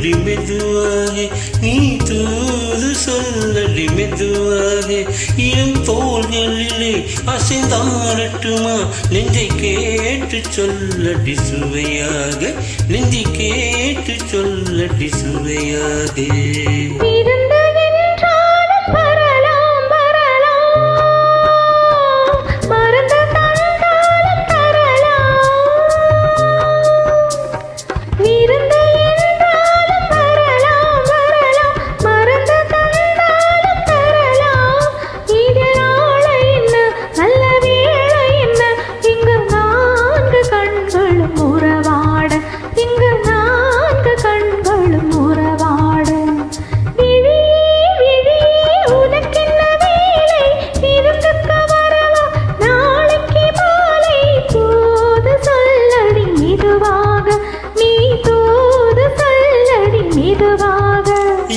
சொல்லடி மெதுவாக, நீ தூது சொல்லடி மெதுவாக. இளம் தோள்களிலே அசைந்தாடட்டுமா, நெஞ்சை கேட்டு சொல்லடி சுவையாக, நெஞ்சை கேட்டு சொல்லடி சுவையாக.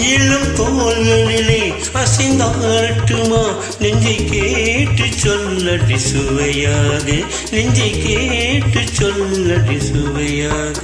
இளம் தோள்களிலே அசைந்தாடட்டுமா, நெஞ்சை கேட்டு சொல்லடி சுவையாக, நெஞ்சை கேட்டு சொல்லடி சுவையாக.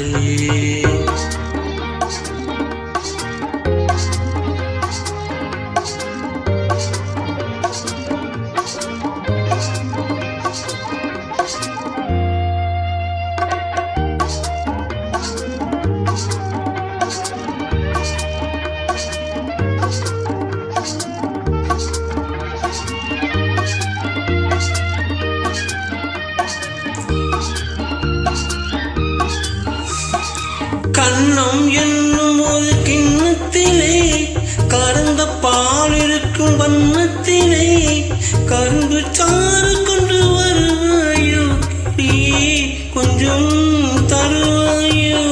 கண்ணம் என்னும் ஒரு கிண்ணத்திலே கறந்த பால் இருக்கும் வண்ணத்திலே கரும்பு சாறு கொண்டு வருவாயோ, கொஞ்சம் தருவாயோ.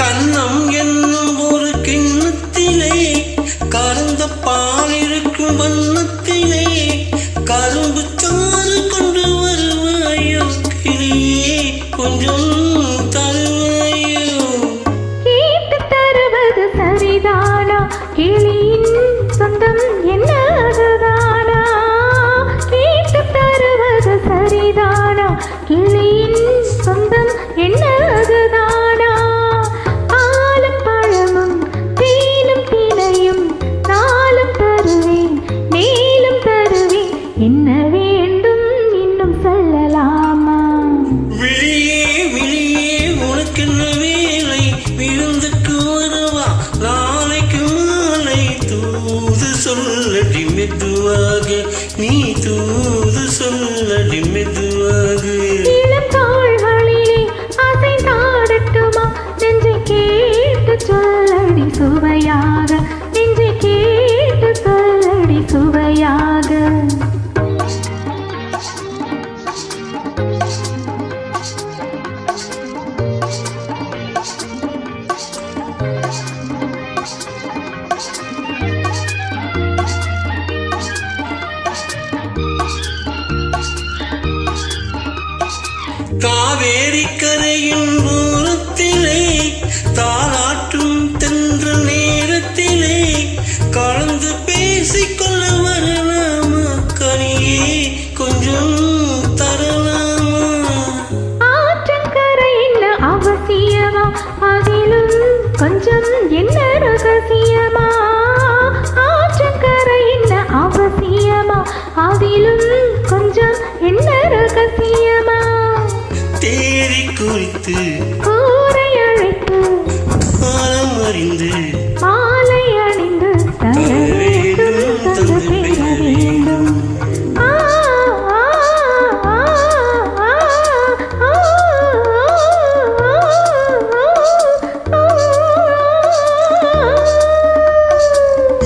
கண்ணம் என்னும் ஒரு கிண்ணத்திலே கறந்த பால் இருக்கும் வண்ணத்திலே கரும்பு சாறு கொண்டு வருவாயோ, கொஞ்சம் தருவாயோ. கேட்டு தருவது சரிதானா, கிளியின் சொந்தம் என்ன அதுதானா? கேட்டு தருவது சரிதானா, கிளியின் சொந்தம் என்ன அதுதானா? பாலும் பழமும் தேனும் தினையும் நாளும் தருவேன், மேலும் தருவேன், என்ன வேண்டும் இன்னும் சொல்லலாமா? விழியே விழியே உனக்கென்ன வேலை, விருந்துக்கு வருவா நாளைக்கு மாலை. தூது சொல்லடி மெதுவாக, நீ தூது சொல்லடி மெதுவாக. இளம் தோள்களிலே அசைந்தாடட்டுமா, நெஞ்சை கேட்டு சொல்லடி சுவையாக, நெஞ்சை கேட்டு சொல்லடி சுவையாக. காவேரி கரையின் தூரத்திலே தாலாட்டும் தென்றல் நேரத்திலே கலந்து பேசிக்கொள்ள வரலாமா, கனியே கொஞ்சம் தரலாமா? ஆற்றங்கரை என்ன அவசியமா, அதிலும் கொஞ்சம் என்ன ரகசியமா? ஆற்றங்கரை என்ன அவசியமா, அதிலும் கொஞ்சம் என்ன ரகசியமா? தேடி குறித்து கூரை அழைத்து காலம் அறிந்து மாலை அணிந்து தர வேண்டும், தந்து பெற வேண்டும்.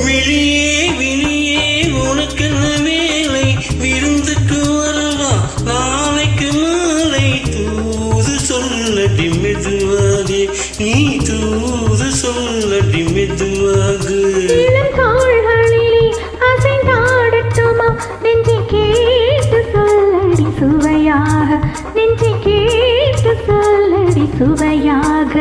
விழியே விழியே உனக்கென்ன வேலை, விருந்துக்கு வருவா நாளைக்கு மாலை. தூது சொல்லடி மெதுவாக, நீ தூது சொல்லடி மெதுவாக. இளம் தோள்களிலே அசைந்தாடட்டுமா, நெஞ்சை கேட்டு சொல்லடி சுவையாக, நெஞ்சை கேட்டு சொல்லடி சுவையாக.